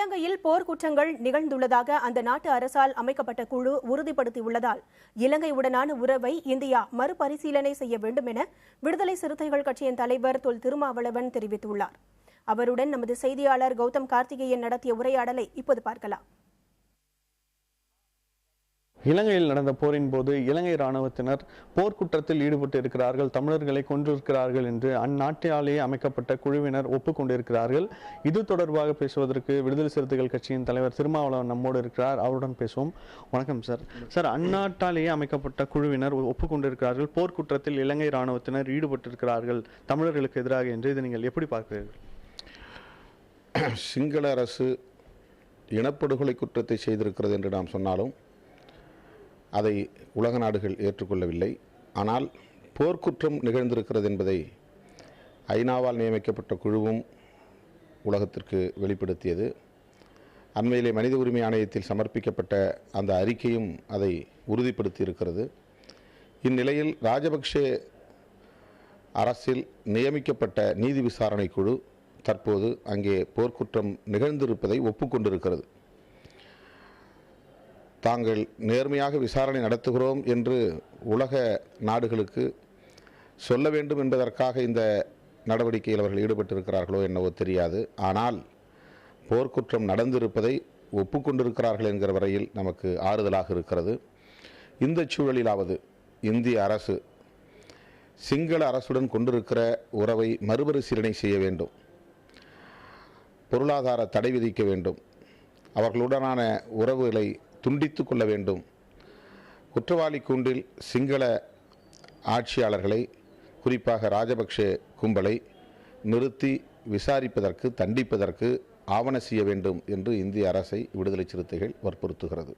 இலங்கையில் போர்க்குற்றங்கள் நிகழ்ந்துள்ளதாக அந்த நாட்டு அரசால் அமைக்கப்பட்ட குழு உறுதிப்படுத்தியுள்ளதால் இலங்கையுடனான உறவை இந்தியா மறுபரிசீலனை செய்ய வேண்டும் என விடுதலை சிறுத்தைகள் கட்சியின் தலைவர் தொல் திருமாவளவன் தெரிவித்துள்ளார். அவருடன் நமது செய்தியாளர் கௌதம் கார்த்திகேயன் நடத்திய உரையாடலை இப்போது பார்க்கலாம். இலங்கையில் நடந்த போரின் போது இலங்கை இராணுவத்தினர் போர்க்குற்றத்தில் ஈடுபட்டு இருக்கிறார்கள், தமிழர்களை கொன்றிருக்கிறார்கள் என்று அந்நாட்டிலேயே அமைக்கப்பட்ட குழுவினர் ஒப்புக்கொண்டிருக்கிறார்கள். இது தொடர்பாக பேசுவதற்கு விடுதலை சிறுத்தைகள் கட்சியின் தலைவர் திருமாவளவன் நம்மோடு இருக்கிறார். அவருடன் பேசுவோம். வணக்கம் சார். சார், அந்நாட்டிலேயே அமைக்கப்பட்ட குழுவினர் ஒப்புக்கொண்டிருக்கிறார்கள், போர்க்குற்றத்தில் இலங்கை இராணுவத்தினர் ஈடுபட்டிருக்கிறார்கள் தமிழர்களுக்கு எதிராக என்று இதை நீங்கள் எப்படி பார்க்கிறீர்கள்? சிங்கள அரசு இனப்படுகொலை குற்றத்தை செய்திருக்கிறது என்று நாம் சொன்னாலும் அதை உலக நாடுகள் ஏற்றுக்கொள்ளவில்லை. ஆனால் போர்க்குற்றம் நிகழ்ந்திருக்கிறது என்பதை ஐநாவால் நியமிக்கப்பட்ட குழுவும் உலகத்திற்கு வெளிப்படுத்தியது. அண்மையிலே மனித உரிமை ஆணையத்தில் சமர்ப்பிக்கப்பட்ட அந்த அறிக்கையும் அதை உறுதிப்படுத்தி இருக்கிறது. இந்நிலையில் ராஜபக்ஷே அரசில் நியமிக்கப்பட்ட நீதி விசாரணை குழு தற்போது அங்கே போர்க்குற்றம் நிகழ்ந்திருப்பதை ஒப்புக்கொண்டிருக்கிறது. தாங்கள் நேர்மையாக விசாரணை நடத்துகிறோம் என்று உலக நாடுகளுக்கு சொல்ல வேண்டும் என்பதற்காக இந்த நடவடிக்கையில் அவர்கள் ஈடுபட்டிருக்கிறார்களோ என்னவோ தெரியாது. ஆனால் போர்க்குற்றம் நடந்திருப்பதை ஒப்புக்கொண்டிருக்கிறார்கள் என்கிற வரையில் நமக்கு ஆறுதலாக இருக்கிறது. இந்த சூழலிலாவது இந்திய அரசு சிங்கள அரசுடன் கொண்டிருக்கிற உறவை மறுபரிசீலனை செய்ய வேண்டும், பொருளாதார தடை விதிக்க வேண்டும், அவர்களுடனான உறவுகளை துண்டித்து கொள்ள வேண்டும். குற்றவாளி கூண்டில் சிங்கள ஆட்சியாளர்களை, குறிப்பாக ராஜபக்ஷே கும்பலை நிறுத்தி விசாரிப்பதற்கு, தண்டிப்பதற்கு ஆவண செய்ய வேண்டும் என்று இந்திய அரசை விடுதலை சிறுத்தைகள் வற்புறுத்துகிறது.